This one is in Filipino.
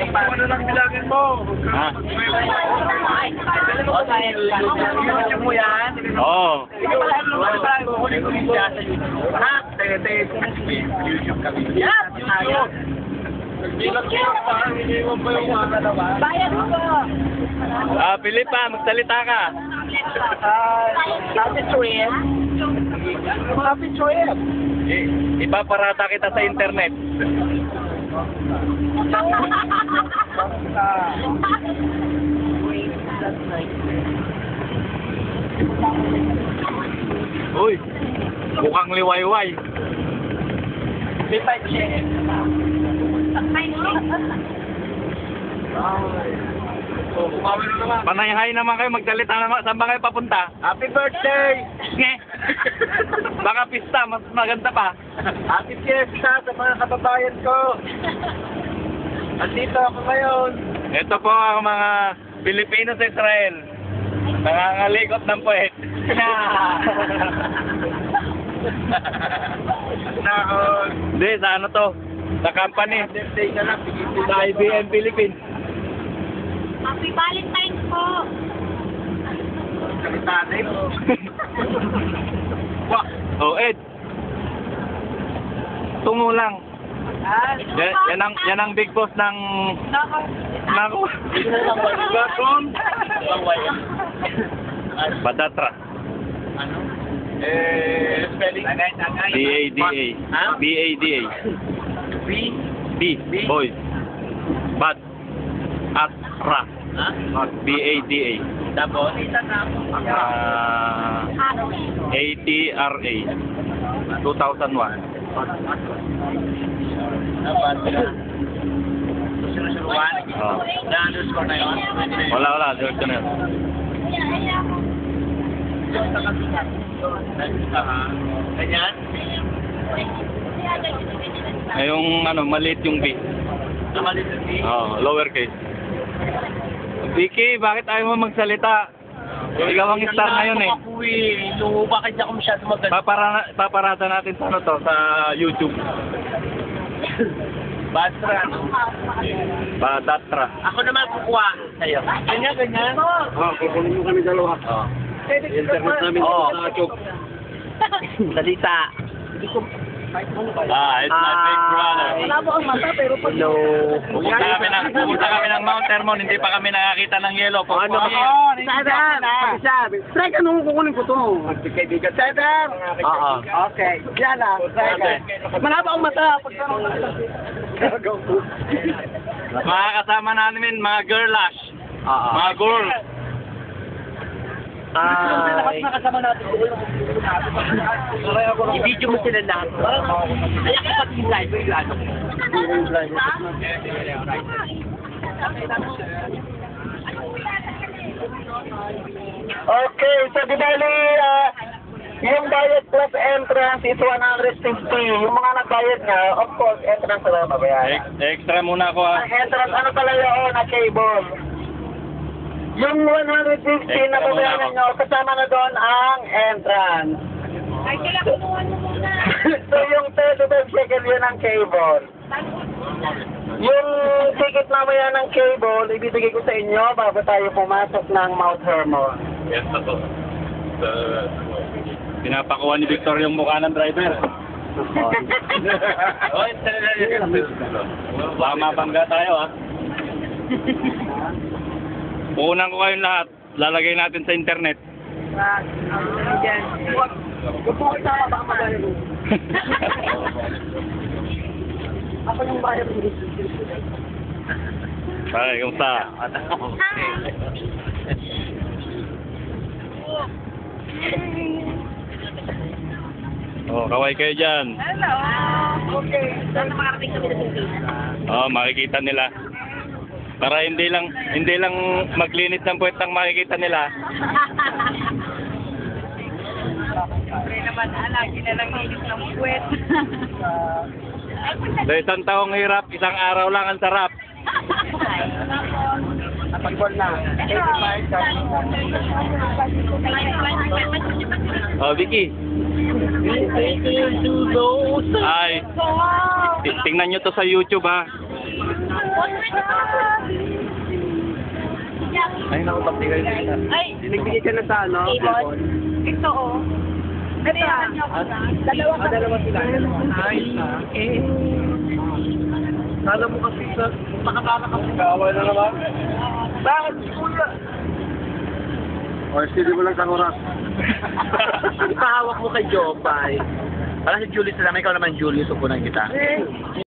Ano lang bilangin mo? Ha? YouTube mo yan? Oo. Ha? YouTube kami. YouTube! Bayad ko. Pilipa, magsalita ka. Happy trip. Happy trip. Ipaparata kita sa internet. Uy, mukhang liwayway. Panayhay naman kayo, magsalita naman. Saan ba kayo papunta? Happy birthday! Nge. Baka pista, mas maganda pa. Happy fiesta sa mga kababayan ko! Andito ako ngayon! Ito po ang mga Pilipino sa Israel. Nangangalikot ng puwet. Hindi, sa ano to? Sa company. Birthday ka lang, Sa IBM Philippines. Happy Valentine's po. Kalitanay mo. Oh, Ed. Tungo lang. Yan ang big boss ng... Nako. Bakon? Badatra. Ano? Spelling? B-A-D-A. Ha? B-A-D-A. B? B. Boys. Bad. At. Ra. Ha? B-A-D-A. Tapos? A-T-R-A. 2001. Dapat. Susuruan? Oh. Na-underscore na yun? Wala. Diretso na yun. Ganyan? Yung ano, maliit yung B. Nakalit yung B? Oh, lowercase. Vicky, bakit ayaw mo magsalita? Ikaw ang star ngayon eh. Bakit niya ako masyado maganda? Paparata natin sa ano to, sa YouTube. Batra, no? Badatra. Ako naman kukuha sa'yo. Ganyan? Ah, kukunin mo kami dalawa. Oh. Internet namin Oo. sa Chok. Salita. It's my big brother. po ang mata pero pag... Hello. Pupunta kami ng Mount Hermon, hindi pa kami nakakita ng yellow. Ano? Sabi, Trek, anong kukunin ko to? Magkikaibigan. Cedar! Oo. Okay. Yan lang. Okay. Malaba ang mata. Mga kasama namin, mga girlash. Oo. Mga girls. I-video mo sila lahat. Ay, ako pati yung live yung ano. Okay, so di bali, yung bayad plus entrance is 150. Yung mga nagbayad nga, of course, entrance na mabayaran. Extra muna ako ah. Ang entrance, ano pala yun, na cable. Yung 150 na babayaran nyo, kasama na doon ang entrance. Ay, kailangan kumuha mo muna. So yung 35 shekel yun ang cable. Yung ticket mamaya ng cable, ibibigay ko sa inyo bago tayo pumasok ng Mount Hermon. Yes, ako. Pinapakuha ni Victor yung mukha ng driver. Oy, baka mabangga tayo ah. Puunan ko kayong lahat. Lalagay natin sa internet. Huwag po kayo sama, baka magaling mo. Ako yung bayad mo. Ay, kumusta? Oh, kaway kayo dyan. Hello. Okay. Saan makarating kami sa city? Oh, makikita nila. Para hindi lang maglinis ng puwetang makikita nila. Siyempre naman, lagi na lang inis ng puwet. Sa isang taong hirap, isang araw lang ang sarap. Napag-call na. Oh, Vicky. Ay, tingnan nyo to sa YouTube ha. Ay, naku, tapos kayo dito. Ay, Nagbigay ka na sa ano? Ibon. Ito oh. Ito ah. Dalawa sila. Nice. Kala mo kasi sa nakakala kasi. Kawal na naman. Bakit kuya? Or sili mo lang sa oras. Ipahawak mo kay Jopay. Para si Julius na naman, ikaw naman Julius, upunan kita.